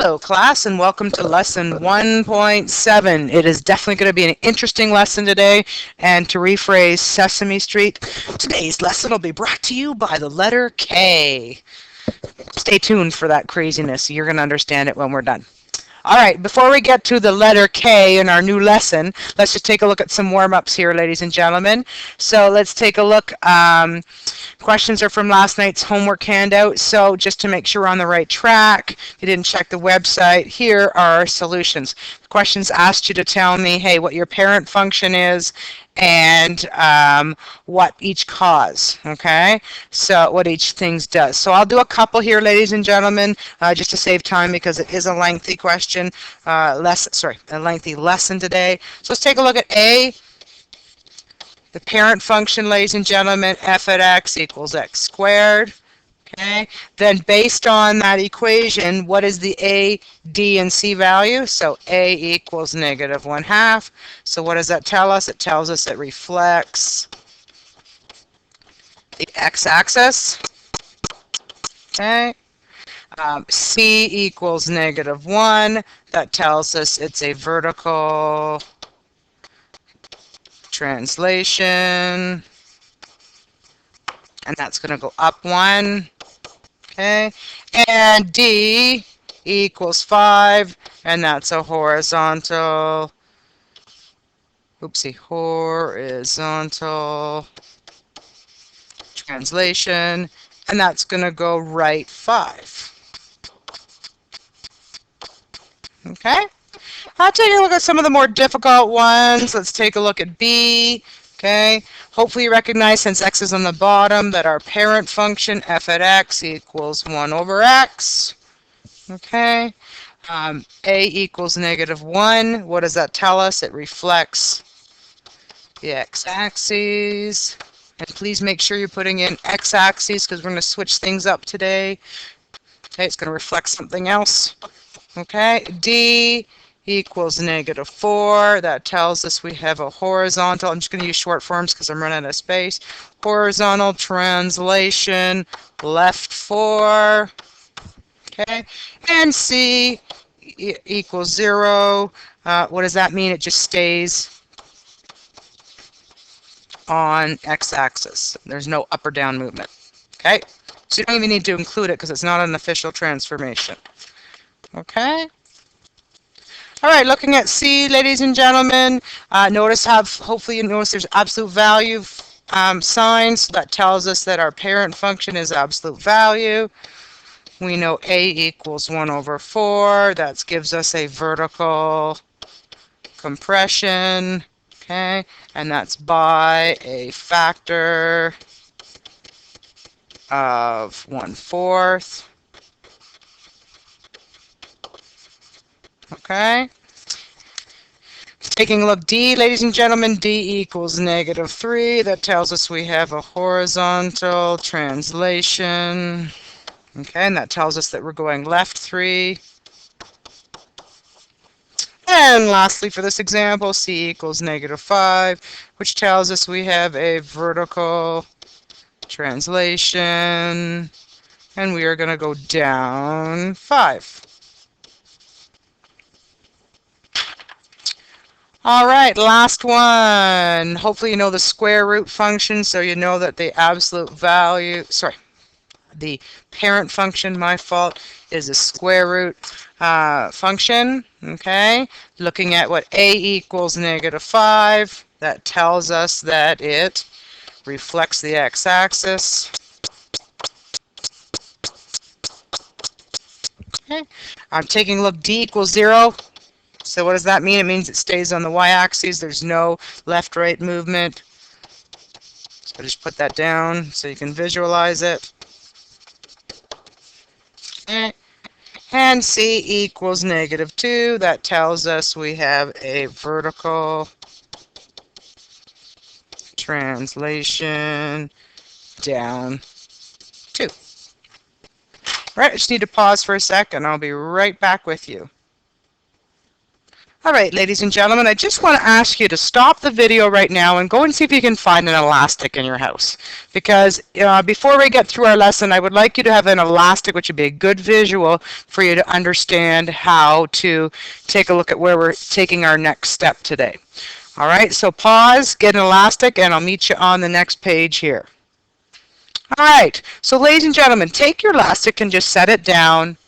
Hello, class, and welcome to lesson 1.7. It is definitely going to be an interesting lesson today. And to rephrase Sesame Street, today's lesson will be brought to you by the letter K. Stay tuned for that craziness. You're going to understand it when we're done. All right, before we get to the letter K in our new lesson, let's just take a look at some warm-ups here, ladies and gentlemen. So let's take a look. Questions are from last night's homework handout. So just to make sure we're on the right track, if you didn't check the website, here are our solutions. The questions asked you to tell me, hey, what your parent function is and what each cause, okay? So what each thing does. So I'll do a couple here, ladies and gentlemen, just to save time because it is a lengthy question, a lengthy lesson today. So let's take a look at A. The parent function, ladies and gentlemen, f at x equals x squared. Okay, then based on that equation, what is the a, d, and c value? So a equals -1/2. So what does that tell us? It tells us it reflects the x-axis. Okay. C equals -1. That tells us it's a vertical translation. And that's going to go up 1. Okay, and D equals 5, and that's a horizontal translation, and that's going to go right 5. Okay, I'll take a look at some of the more difficult ones. Let's take a look at B. Okay, hopefully you recognize, since x is on the bottom, that our parent function f at x equals 1/x. Okay, a equals -1. What does that tell us? It reflects the x-axis. And please make sure you're putting in x-axis because we're going to switch things up today. Okay, it's going to reflect something else. Okay, D equals -4. That tells us we have a horizontal, I'm just going to use short forms because I'm running out of space, horizontal translation, left 4. Okay, and C equals 0. What does that mean? It just stays on x-axis. There's no up or down movement. Okay, so you don't even need to include it because it's not an official transformation. Okay. All right, looking at C, ladies and gentlemen, hopefully you notice there's absolute value signs. So that tells us that our parent function is absolute value. We know A equals 1/4. That gives us a vertical compression, okay? And that's by a factor of 1/4. Okay. Taking a look, D, ladies and gentlemen, D equals -3. That tells us we have a horizontal translation. Okay, and that tells us that we're going left 3. And lastly, for this example, C equals -5, which tells us we have a vertical translation. And we are going to go down 5. All right, last one. Hopefully you know the square root function, so you know that the absolute value, the parent function, my fault, is a square root function. Okay, looking at what A equals -5, that tells us that it reflects the x-axis. Okay, I'm taking a look, D equals 0. So what does that mean? It means it stays on the y-axis. There's no left-right movement. So just put that down so you can visualize it. Okay. And C equals -2. That tells us we have a vertical translation down 2. All right, I just need to pause for a second. I'll be right back with you. All right, ladies and gentlemen, I just want to ask you to stop the video right now and go and see if you can find an elastic in your house. Because before we get through our lesson, I would like you to have an elastic, which would be a good visual for you to understand how to take a look at where we're taking our next step today. All right, so pause, get an elastic, and I'll meet you on the next page here. All right, so ladies and gentlemen, take your elastic and just set it down.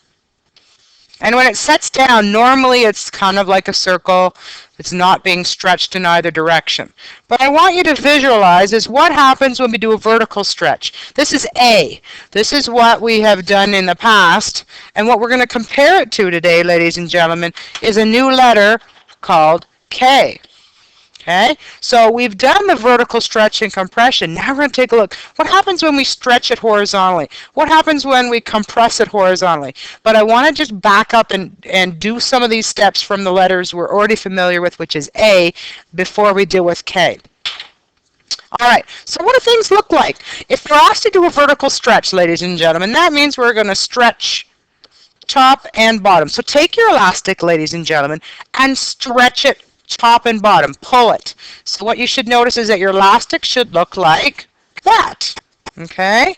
And when it sets down, normally it's kind of like a circle. It's not being stretched in either direction. But I want you to visualize is what happens when we do a vertical stretch. This is A. This is what we have done in the past. And what we're going to compare it to today, ladies and gentlemen, is a new letter called K. Okay, so we've done the vertical stretch and compression. Now we're going to take a look. What happens when we stretch it horizontally? What happens when we compress it horizontally? But I want to just back up and do some of these steps from the letters we're already familiar with, which is A, before we deal with K. All right, so what do things look like? If we're asked to do a vertical stretch, ladies and gentlemen, that means we're going to stretch top and bottom. So take your elastic, ladies and gentlemen, and stretch it top and bottom. Pull it. So what you should notice is that your elastic should look like that. Okay?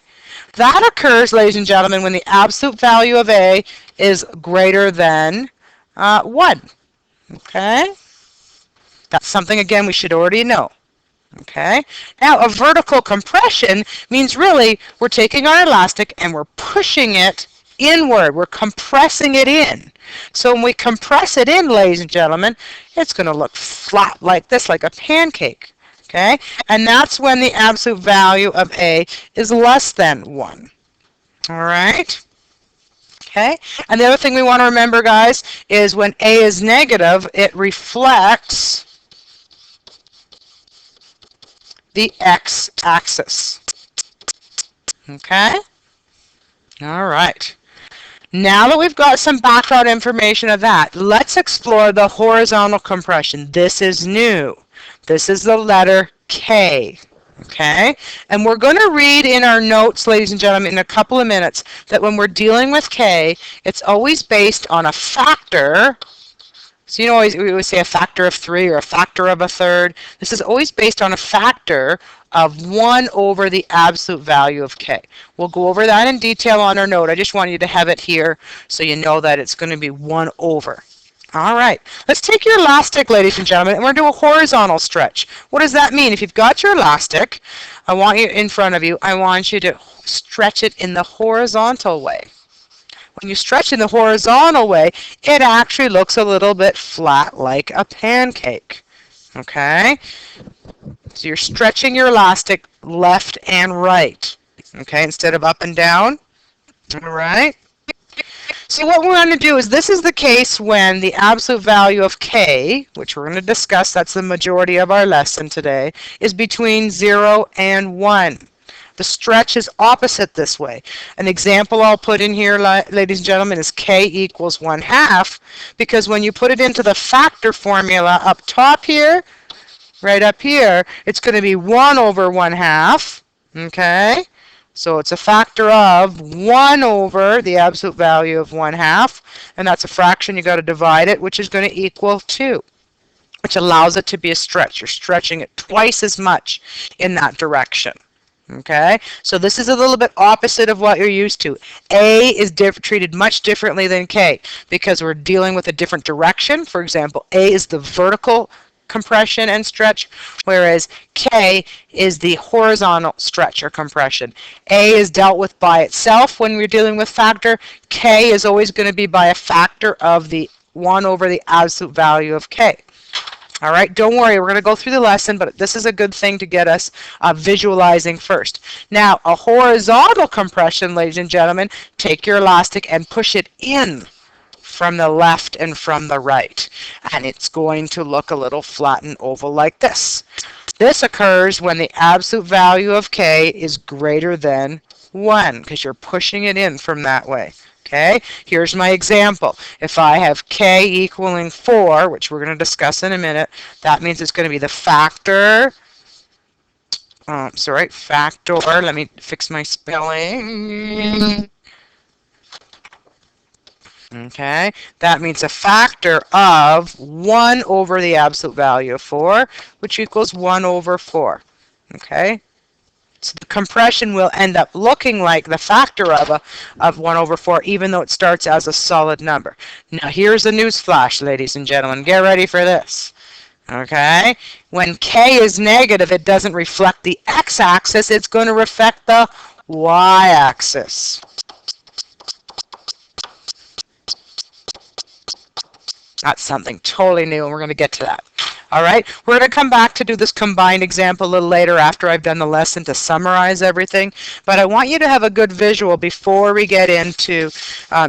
That occurs, ladies and gentlemen, when the absolute value of A is greater than 1. Okay? That's something, again, we should already know. Okay? Now, a vertical compression means really we're taking our elastic and we're pushing it inward. We're compressing it in. So when we compress it in, ladies and gentlemen, it's going to look flat like this, like a pancake. Okay? And that's when the absolute value of A is less than 1. All right? Okay? And the other thing we want to remember, guys, is when A is negative, it reflects the x-axis. Okay? All right. Now that we've got some background information of that, let's explore the horizontal compression. This is new. This is the letter K. Okay? And we're going to read in our notes, ladies and gentlemen, in a couple of minutes, that when we're dealing with K, it's always based on a factor. So we always say a factor of 3 or a factor of a third. This is always based on a factor of 1 over the absolute value of K. We'll go over that in detail on our note. I just want you to have it here so you know that it's going to be 1 over. All right, let's take your elastic, ladies and gentlemen, and we're going to do a horizontal stretch. What does that mean? If you've got your elastic, I want you in front of you, I want you to stretch it in the horizontal way. When you stretch in the horizontal way, it actually looks a little bit flat like a pancake. Okay? So you're stretching your elastic left and right. Okay, instead of up and down. All right? So what we're going to do is this is the case when the absolute value of K, which we're going to discuss, that's the majority of our lesson today, is between 0 and 1. The stretch is opposite this way. An example I'll put in here, ladies and gentlemen, is K equals 1/2, because when you put it into the factor formula up top here, right up here, it's going to be 1 over 1/2, okay? So it's a factor of 1 over the absolute value of 1/2, and that's a fraction. You got to divide it, which is going to equal 2, which allows it to be a stretch. You're stretching it twice as much in that direction. Okay, so this is a little bit opposite of what you're used to. A is treated much differently than K because we're dealing with a different direction. For example, A is the vertical compression and stretch, whereas K is the horizontal stretch or compression. A is dealt with by itself when we're dealing with factor. K is always going to be by a factor of the 1 over the absolute value of K. All right, don't worry, we're going to go through the lesson, but this is a good thing to get us visualizing first. Now, a horizontal compression, ladies and gentlemen, take your elastic and push it in from the left and from the right. And it's going to look a little flat and oval like this. This occurs when the absolute value of K is greater than 1, because you're pushing it in from that way. Okay, here's my example. If I have K equaling 4, which we're going to discuss in a minute, that means it's going to be the factor, factor, let me fix my spelling. Okay, that means a factor of 1 over the absolute value of 4, which equals 1 over 4. Okay, so the compression will end up looking like the factor of 1 over 4, even though it starts as a solid number. Now here's a news flash, ladies and gentlemen. Get ready for this. Okay, when k is negative, it doesn't reflect the x-axis, it's going to reflect the y-axis. That's something totally new, and we're going to get to that. All right, we're going to come back to do this combined example a little later after I've done the lesson to summarize everything. But I want you to have a good visual before we get into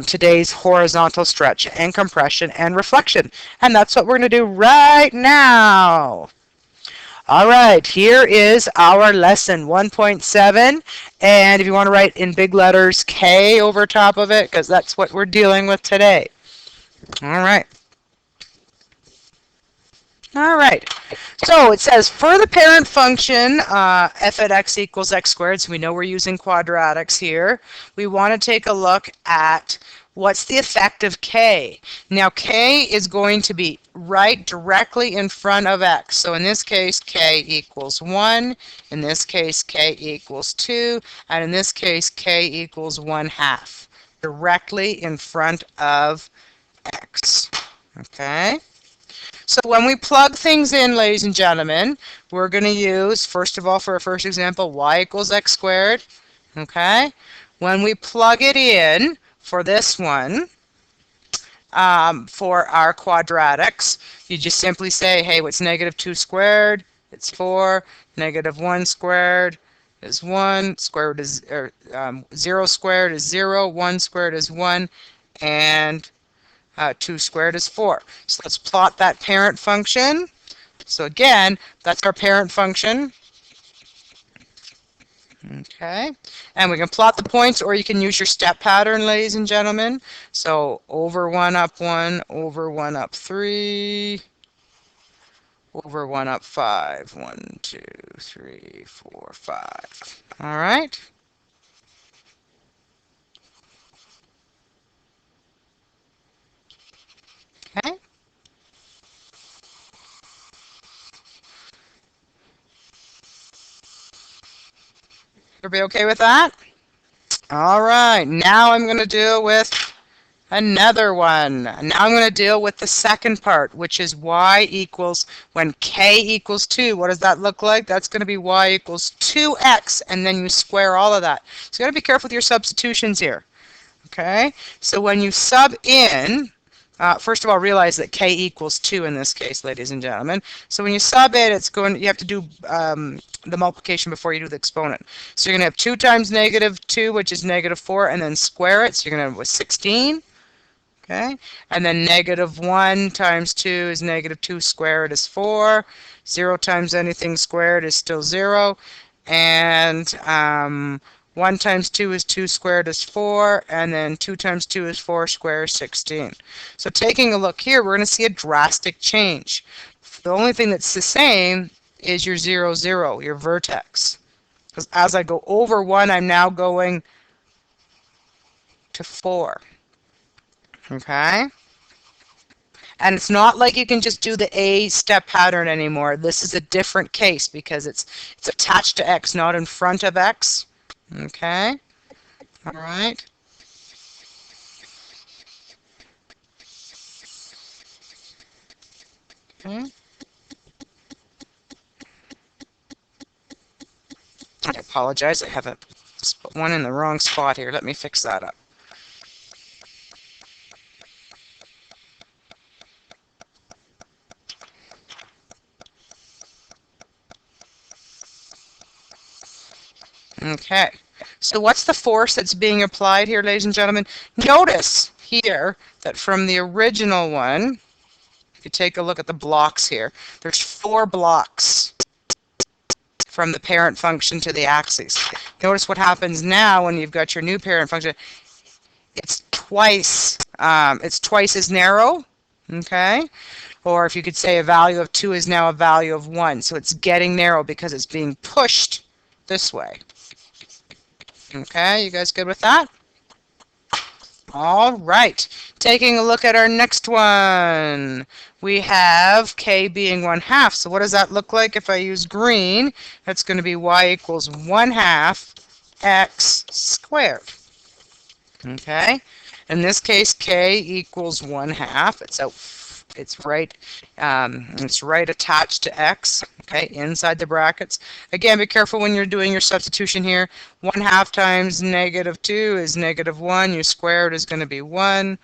today's horizontal stretch and compression and reflection. And that's what we're going to do right now. All right, here is our lesson 1.7. And if you want to write in big letters K over top of it, because that's what we're dealing with today. All right. All right, so it says for the parent function f at x equals x squared, so we know we're using quadratics here, we want to take a look at what's the effect of k. Now k is going to be right directly in front of x, so in this case k equals 1, in this case k equals 2, and in this case k equals 1/2, directly in front of x. Okay? So when we plug things in, ladies and gentlemen, we're going to use, first of all, for our first example, y equals x squared. Okay? When we plug it in for this one, for our quadratics, you just simply say, hey, what's negative 2 squared? It's 4. Negative 1 squared is 1. 0 squared is 0. 1 squared is 1. And 2 squared is 4. So let's plot that parent function. So again, that's our parent function. Okay, and we can plot the points, or you can use your step pattern, ladies and gentlemen. So over 1 up 1, over 1 up 3, over 1 up 5. 1, 2, 3, 4, 5. All right. Okay. Everybody okay with that? All right, now I'm going to deal with another one. Now I'm going to deal with the second part, which is y equals, when k equals 2, what does that look like? That's going to be y equals 2x, and then you square all of that. So you got to be careful with your substitutions here. Okay, so when you sub in, first of all, realize that k equals 2 in this case, ladies and gentlemen. So when you sub it, you have to do the multiplication before you do the exponent. So you're going to have 2 times negative 2, which is negative 4, and then square it. So you're going to have 16. Okay, and then negative 1 times 2 is negative 2 squared is 4. 0 times anything squared is still 0. And 1 times 2 is 2 squared is 4, and then 2 times 2 is 4 squared is 16. So taking a look here, we're going to see a drastic change. The only thing that's the same is your 0, 0, your vertex. Because as I go over 1, I'm now going to 4. Okay? And it's not like you can just do the A step pattern anymore. This is a different case because it's attached to X, not in front of X. Okay? All right. Okay. I apologize. I have one in the wrong spot here. Let me fix that up. Okay, so what's the force that's being applied here, ladies and gentlemen? Notice here that from the original one, if you take a look at the blocks here, there's 4 blocks from the parent function to the axis. Notice what happens now when you've got your new parent function. It's twice as narrow, okay? Or if you could say a value of 2 is now a value of 1. So it's getting narrow because it's being pushed this way. Okay, you guys good with that? All right, taking a look at our next one. We have k being 1/2. So what does that look like if I use green? That's going to be y equals 1/2 x squared. Okay, in this case, k equals 1/2. It's right attached to x. Okay, inside the brackets. Again, be careful when you're doing your substitution here. 1/2 times -2 is -1. Your squared is going to be 1.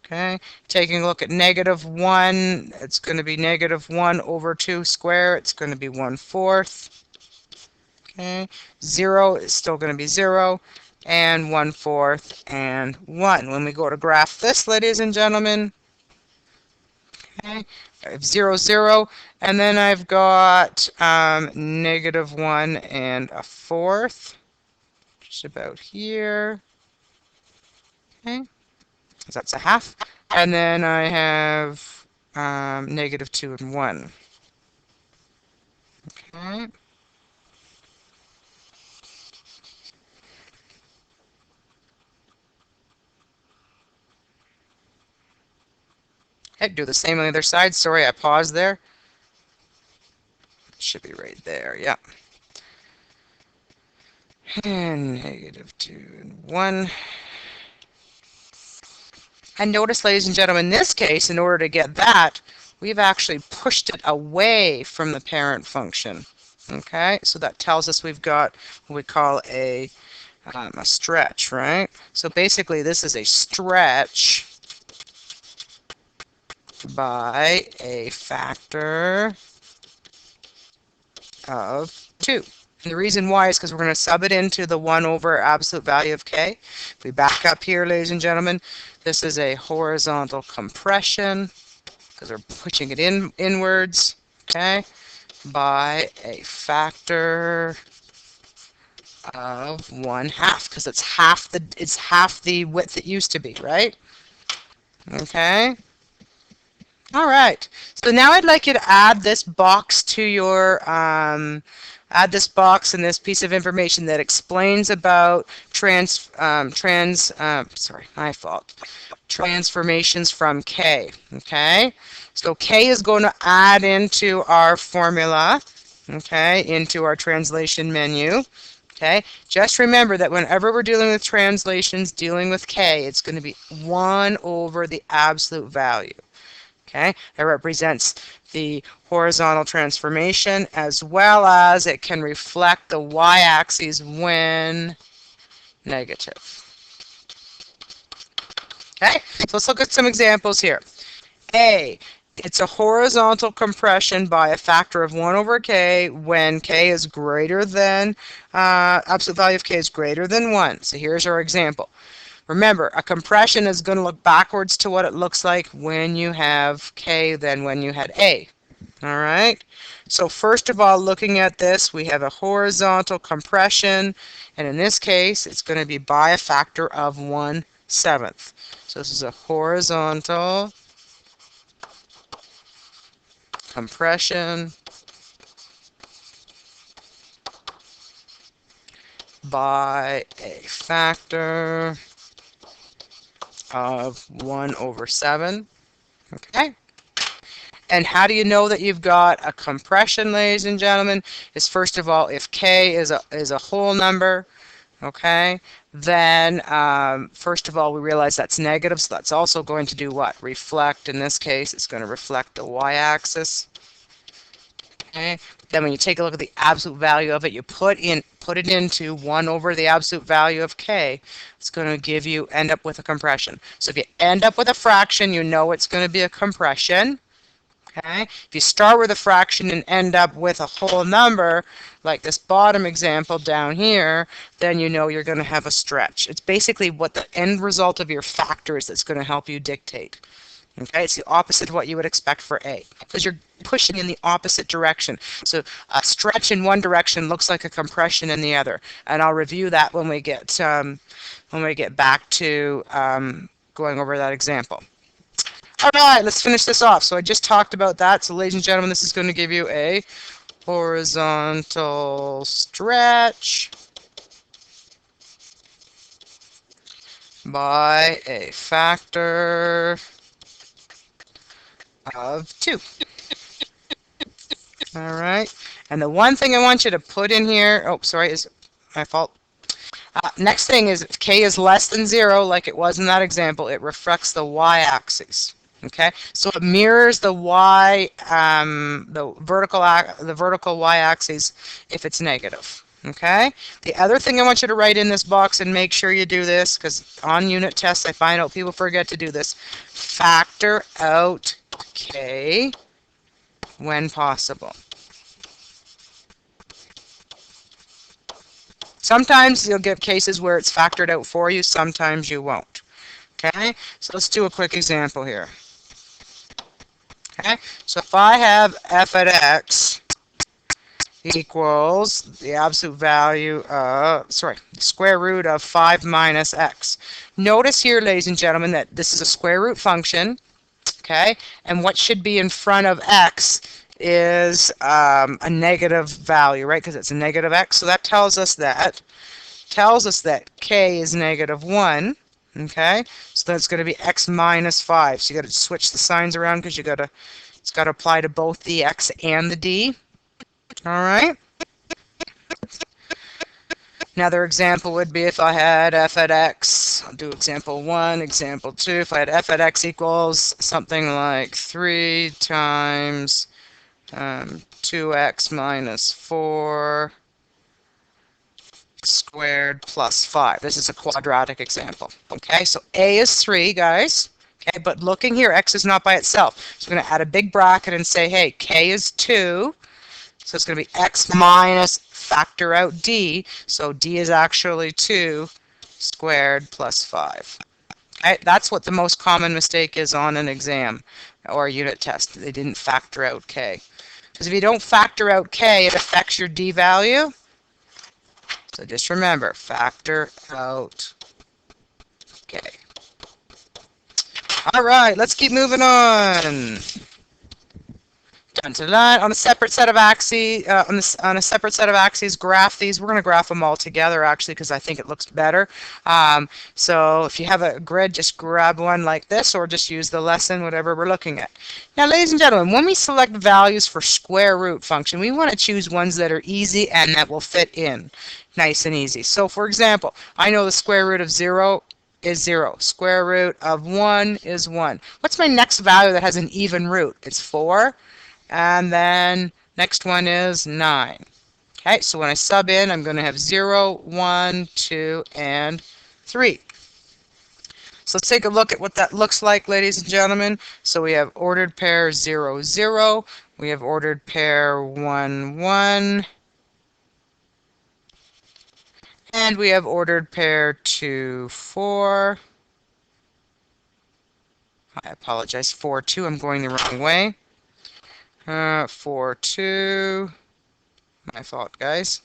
Okay, taking a look at -1, it's going to be -1 over 2 square. It's going to be 1/4. Okay, 0 is still going to be 0, and 1/4 and 1. When we go to graph this, ladies and gentlemen, okay, I have 0, 0, and then I've got -1 and 1/4, just about here. Okay, so that's a half. And then I have -2 and 1. Okay. Okay, do the same on the other side. Sorry, I paused there. Should be right there, yeah. And -2 and 1. And notice, ladies and gentlemen, in this case, in order to get that, we've actually pushed it away from the parent function. Okay, so that tells us we've got what we call a stretch, right? So basically, this is a stretch by a factor of 2. And the reason why is because we're going to sub it into the 1 over absolute value of k. If we back up here, ladies and gentlemen, this is a horizontal compression because we're pushing it inwards, okay, by a factor of 1/2 because it's half the width it used to be, right? Okay. All right. So now I'd like you to add this box to your add this box and this piece of information that explains about transformations from K. Okay. So K is going to add into our formula. Okay, into our translation menu. Okay, just remember that whenever we're dealing with translations, dealing with K, it's going to be 1 over the absolute value. Okay, that represents the horizontal transformation as well as it can reflect the y-axis when negative. Okay, so let's look at some examples here. A, it's a horizontal compression by a factor of 1 over k when k is greater than, absolute value of k is greater than 1. So here's our example. Remember, a compression is going to look backwards to what it looks like when you have k than when you had a. All right? So first of all, looking at this, we have a horizontal compression, and in this case, it's going to be by a factor of 1/7. So this is a horizontal compression by a factor of 1 over 7. Okay. And how do you know that you've got a compression, ladies and gentlemen? Is first of all, if k is a whole number, okay, then first of all, we realize that's negative, so that's also going to do what? Reflect. In this case, it's going to reflect the y-axis. Okay. Then when you take a look at the absolute value of it, you put it into 1 over the absolute value of k. It's going to end up with a compression. So if you end up with a fraction, you know it's going to be a compression. Okay. If you start with a fraction and end up with a whole number, like this bottom example down here, then you know you're going to have a stretch. It's basically what the end result of your factors that's going to help you dictate. Okay, it's the opposite of what you would expect for A, because you're pushing in the opposite direction. So a stretch in one direction looks like a compression in the other, and I'll review that when we get back to going over that example. All right, let's finish this off. So I just talked about that. So ladies and gentlemen, this is going to give you a horizontal stretch by a factor of 2. All right. And the one thing I want you to put in here, oh, sorry, is my fault. Next thing is if k is less than 0, like it was in that example, it reflects the y-axis. Okay, so it mirrors the the vertical y-axis if it's negative. Okay, the other thing I want you to write in this box, and make sure you do this because on unit tests I find out people forget to do this. Factor out k when possible. Sometimes you'll get cases where it's factored out for you, sometimes you won't. Okay, so let's do a quick example here. Okay, so if I have f at x equals the absolute value of, the square root of 5 minus x. Notice here, ladies and gentlemen, that this is a square root function, okay, and what should be in front of x is a negative value, right, because it's a negative x, so that tells us that k is -1, okay, so that's going to be x minus 5, so you got to switch the signs around because it's got to apply to both the x and the d. All right. Another example would be if I had f at x, I'll do example 1, example 2, if I had f at x equals something like 3 times 2x minus 4 squared plus 5. This is a quadratic example. Okay, so a is 3, guys. Okay, but looking here, x is not by itself. So we're going to add a big bracket and say, hey, k is 2. So it's going to be x minus factor out d. So d is actually 2 squared plus 5. Okay, that's what the most common mistake is on an exam or a unit test. They didn't factor out k. Because if you don't factor out k, it affects your d value. So just remember, factor out k. All right, let's keep moving on. On a separate set of axes, on a separate set of axes, graph these. We're going to graph them all together, actually, because I think it looks better. So if you have a grid, just grab one like this, or just use the lesson, whatever we're looking at. Now, ladies and gentlemen, when we select values for square root function, we want to choose ones that are easy and that will fit in nice and easy. So, for example, I know the square root of 0 is 0. Square root of 1 is 1. What's my next value that has an even root? It's 4. And then next one is 9. Okay, so when I sub in, I'm going to have 0, 1, 2, and 3. So let's take a look at what that looks like, ladies and gentlemen. So we have ordered pair 0, 0. We have ordered pair 1, 1. And we have ordered pair 2, 4. I apologize, 4, 2. I'm going the wrong way. 4, 2. My fault, guys.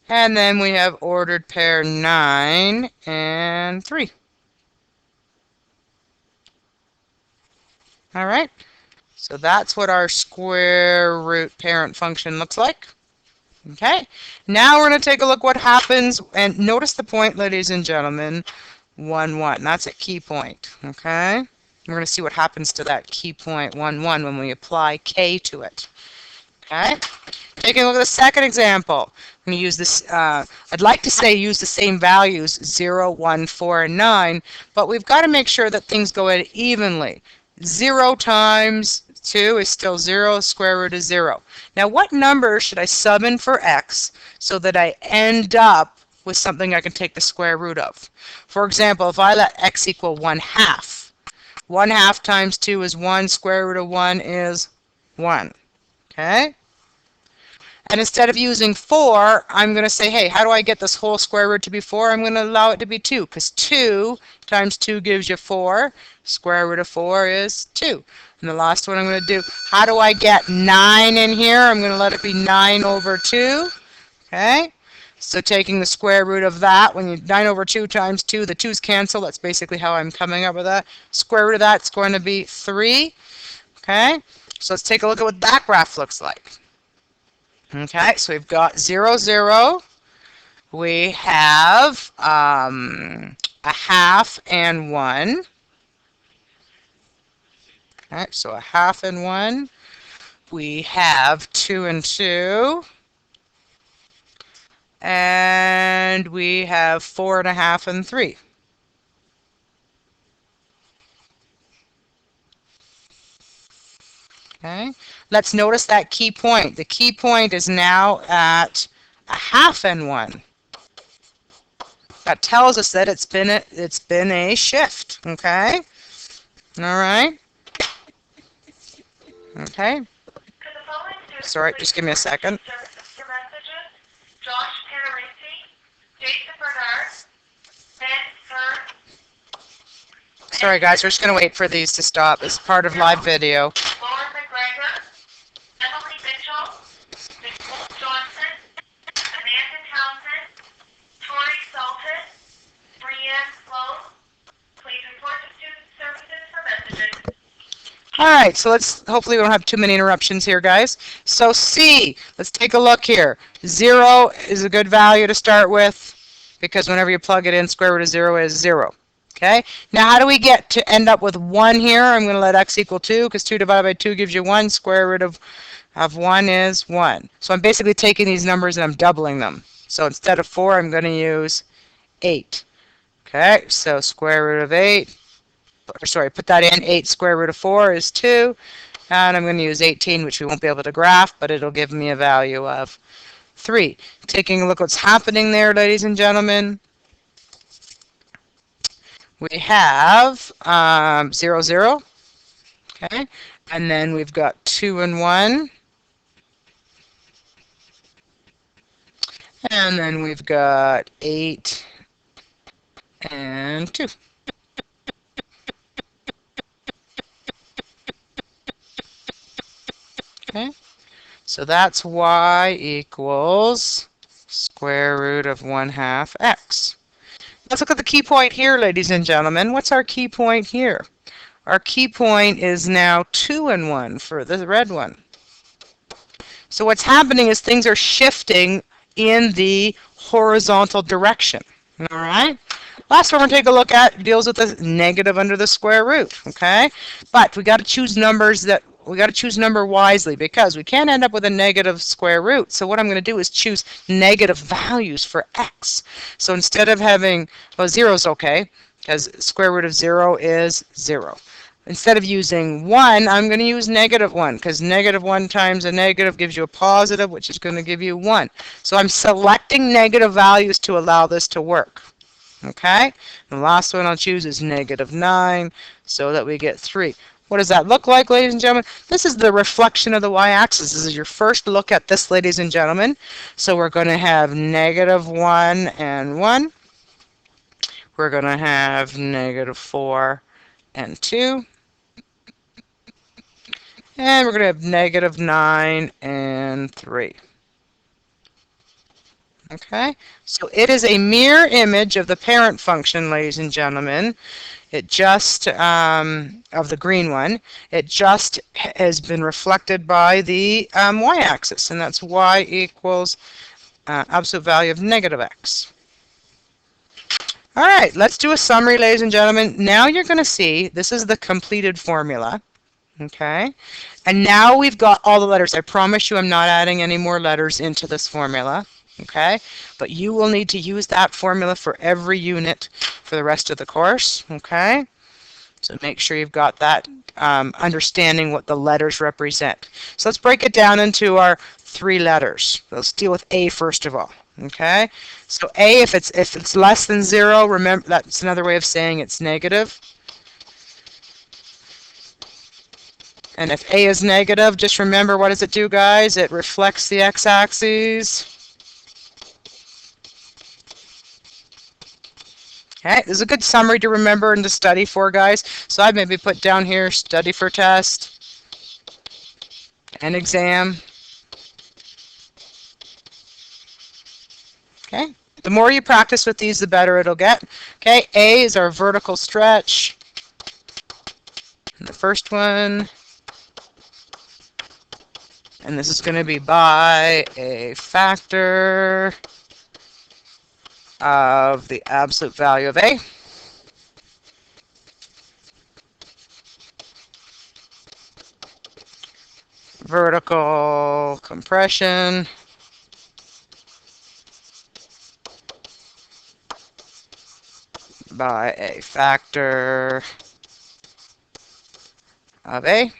And then we have ordered pair 9 and 3. All right. So that's what our square root parent function looks like. Okay. Now we're going to take a look what happens. And notice the point, ladies and gentlemen. 1, 1. That's a key point. Okay. We're going to see what happens to that key point 1, 1 when we apply k to it. Okay? Taking a look at the second example. I'm going to use this, I'd like to say use the same values, 0, 1, 4, and 9, but we've got to make sure that things go in evenly. 0 times 2 is still 0, square root is 0. Now what number should I sub in for x so that I end up with something I can take the square root of? For example, if I let x equal 1/2, 1/2 times 2 is 1, square root of 1 is 1. Okay? And instead of using 4, I'm going to say, hey, how do I get this whole square root to be 4? I'm going to allow it to be 2, because 2 times 2 gives you 4. Square root of 4 is 2. And the last one I'm going to do, how do I get 9 in here? I'm going to let it be 9 over 2. Okay? So taking the square root of that, when you 9 over 2 times 2, the 2's cancel. That's basically how I'm coming up with that. Square root of that's going to be 3. Okay? So let's take a look at what that graph looks like. Okay, so we've got 0, 0. We have a half and 1. Okay, so a half and 1. We have 2 and 2. And we have 4 and a half and 3. Okay, let's notice that key point. The key point is now at a half and 1. That tells us that it's been a shift. Okay, all right. Okay. Sorry, just give me a second. Sorry guys, we're just going to wait for these to stop. It's part of live video. All right, so hopefully we don't have too many interruptions here, guys. So C, let's take a look here. 0 is a good value to start with because whenever you plug it in, square root of 0 is 0. Okay, now how do we get to end up with 1 here? I'm going to let x equal 2 because 2 divided by 2 gives you 1. Square root of 1 is 1. So I'm basically taking these numbers and I'm doubling them. So instead of 4, I'm going to use 8. Okay, so square root of 8. Sorry, put that in. 8 square root of 4 is 2. And I'm going to use 18, which we won't be able to graph, but it'll give me a value of 3. Taking a look what's happening there, ladies and gentlemen. We have 0, 0. Okay. And then we've got 2 and 1. And then we've got 8 and 2. Okay, so that's y equals square root of 1/2 x. Let's look at the key point here, ladies and gentlemen. What's our key point here? Our key point is now 2 and 1 for the red one. So what's happening is things are shifting in the horizontal direction. All right? Last one we're going to take a look at deals with the negative under the square root. Okay? But we got to choose numbers that we got to choose number wisely because we can't end up with a negative square root. So what I'm going to do is choose negative values for x. So instead of having, well, 0 is okay because square root of 0 is 0. Instead of using 1, I'm going to use negative 1 because negative 1 times a negative gives you a positive, which is going to give you 1. So I'm selecting negative values to allow this to work. Okay? The last one I'll choose is negative 9 so that we get 3. What does that look like, ladies and gentlemen? This is the reflection of the y-axis. This is your first look at this, ladies and gentlemen. So we're going to have negative 1 and 1. We're going to have negative 4 and 2. And we're going to have negative 9 and 3. Okay, so it is a mirror image of the parent function, ladies and gentlemen. It just, of the green one, it just has been reflected by the y-axis, and that's y equals absolute value of negative x. All right, let's do a summary, ladies and gentlemen. Now you're going to see this is the completed formula. Okay, and now we've got all the letters. I promise you I'm not adding any more letters into this formula. Okay, but you will need to use that formula for every unit for the rest of the course. Okay, so make sure you've got that understanding what the letters represent. So let's break it down into our 3 letters. Let's deal with A first of all. Okay, so A, if it's less than 0, remember that's another way of saying it's negative. And if A is negative, just remember, what does it do, guys? It reflects the x-axis. Okay, this is a good summary to remember and to study for, guys. So I've maybe put down here, study for test and exam. Okay, the more you practice with these, the better it'll get. Okay, A is our vertical stretch. And the first one. And this is going to be by a factor of the absolute value of A. vertical compression by a factor of A.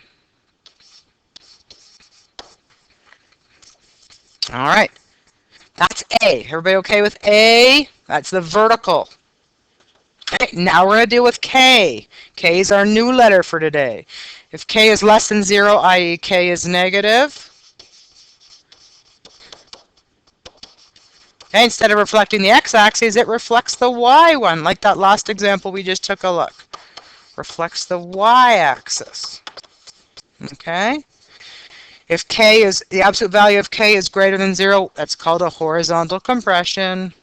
All right, that's A. Everybody okay with A? That's the vertical. Okay, now we're going to deal with K. K is our new letter for today. If K is less than 0, i.e. K is negative, okay, instead of reflecting the x-axis, it reflects the y one, like that last example we just took a look. Reflects the y-axis. Okay? If K is, the absolute value of K is greater than 0, that's called a horizontal compression.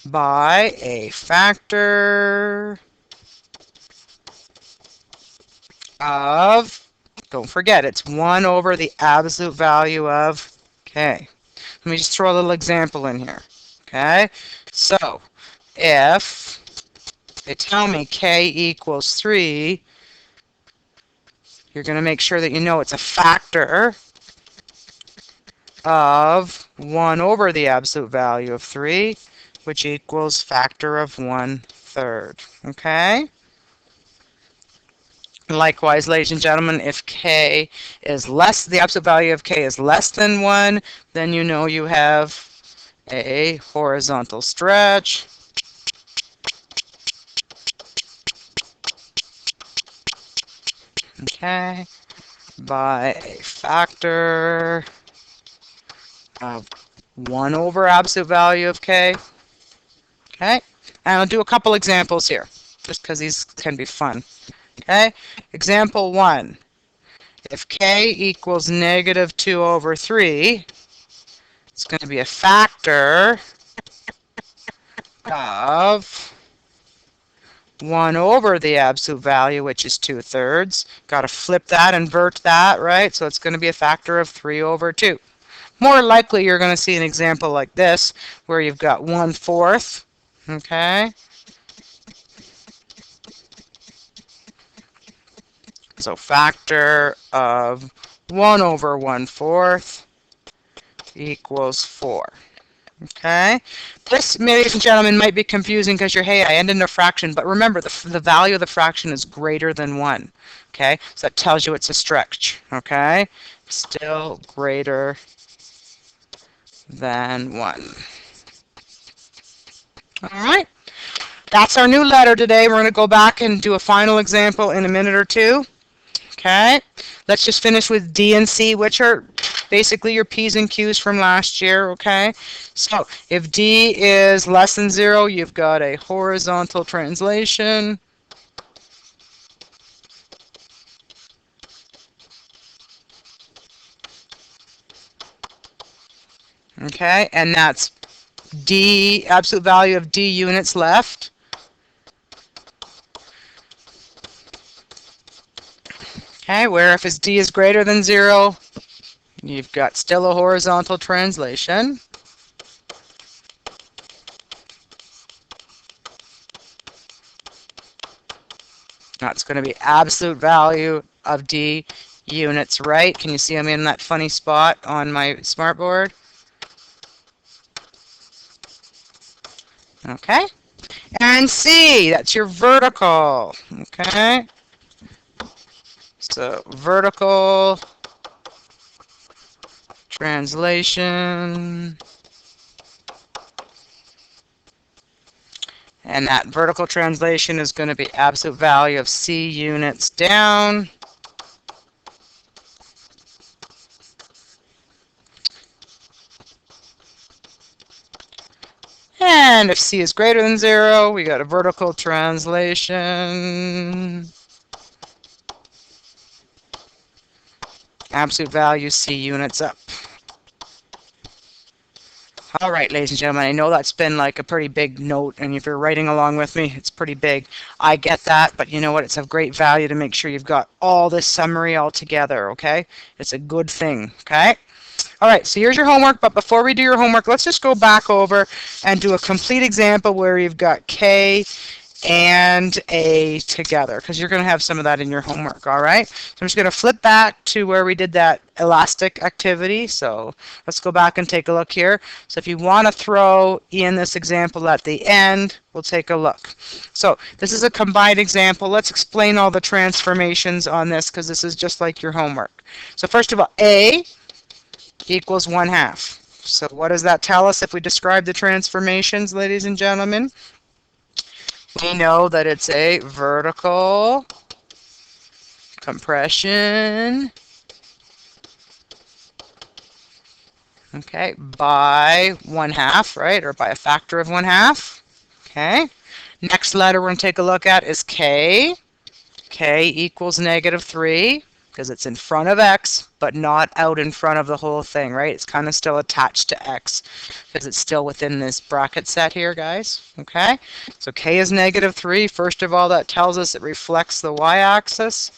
By a factor of, don't forget, it's 1 over the absolute value of K. Let me just throw a little example in here. Okay? So, if they tell me K equals 3, you're going to make sure that you know it's a factor of 1 over the absolute value of 3, which equals factor of 1/3. Okay? Likewise, ladies and gentlemen, if K is less, the absolute value of K is less than 1, then you know you have a horizontal stretch. Okay, by a factor of 1 over absolute value of K. Okay, and I'll do a couple examples here, just because these can be fun. Okay, example 1. If K equals negative 2 over 3, it's going to be a factor of 1 over the absolute value, which is 2/3. Got to flip that, invert that, right? So it's going to be a factor of 3 over 2. More likely, you're going to see an example like this, where you've got 1/4, okay? So factor of 1 over 1/4 equals 4. Okay, this, ladies and gentlemen, might be confusing because you're, hey, I end in a fraction, but remember the value of the fraction is greater than 1. Okay, so that tells you it's a stretch. Okay, still greater than 1. All right, that's our new letter today. We're going to go back and do a final example in a minute or two. Okay, let's just finish with D and C, which are basically your P's and Q's from last year, okay? So if D is less than 0, you've got a horizontal translation. Okay, and that's D, absolute value of D units left. Okay, where if D is greater than 0, you've got still a horizontal translation. That's going to be absolute value of D units right. Can you see I'm in that funny spot on my smartboard? Okay. And C, that's your vertical. Okay. So vertical translation. And that vertical translation is going to be absolute value of C units down. And if C is greater than 0, we got a vertical translation. Absolute value C units up. All right, ladies and gentlemen, I know that's been like a pretty big note, and if you're writing along with me, it's pretty big. I get that, but you know what? It's of great value to make sure you've got all this summary all together, okay? It's a good thing, okay? All right, so here's your homework, but before we do your homework, let's just go back over and do a complete example where you've got K and A together, because you're going to have some of that in your homework, all right? So I'm just going to flip back to where we did that elastic activity. So let's go back and take a look here. So if you want to throw in this example at the end, we'll take a look. So this is a combined example. Let's explain all the transformations on this, because this is just like your homework. So first of all, A equals 1/2. So what does that tell us if we describe the transformations, ladies and gentlemen? We know that it's a vertical compression, okay, by 1/2, right, or by a factor of 1/2, okay. Next letter we're going to take a look at is K. K equals -3, because it's in front of X, but not out in front of the whole thing, right? It's kind of still attached to X, because it's still within this bracket set here, guys, okay? So K is -3. First of all, that tells us it reflects the y-axis,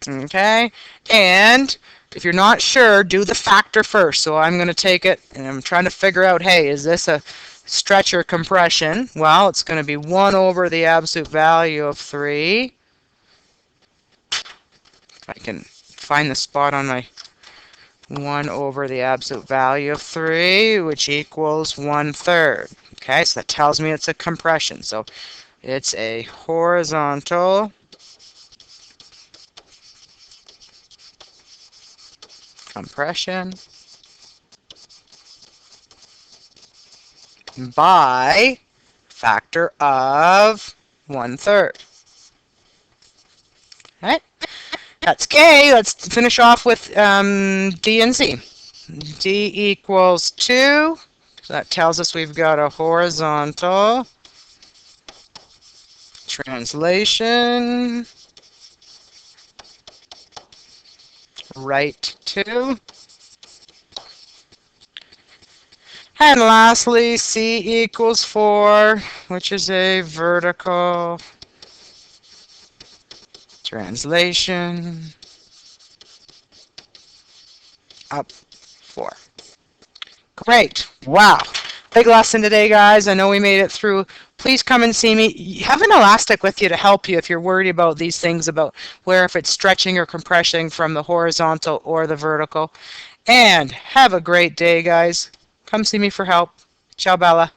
okay? And if you're not sure, do the factor first. So I'm going to take it, and I'm trying to figure out, hey, is this a stretch or compression? Well, it's going to be 1 over the absolute value of 3. If I can find the spot on my 1 over the absolute value of 3, which equals 1/3. Okay, so that tells me it's a compression. So it's a horizontal compression by factor of 1/3. All right, that's K. Let's finish off with D and C. D equals 2. So that tells us we've got a horizontal translation right 2. And lastly, C equals 4, which is a vertical translation up 4. Great. Wow. Big lesson today, guys. I know we made it through. Please come and see me. Have an elastic with you to help you if you're worried about these things, about where if it's stretching or compressing from the horizontal or the vertical. And have a great day, guys. Come see me for help. Ciao, Bella.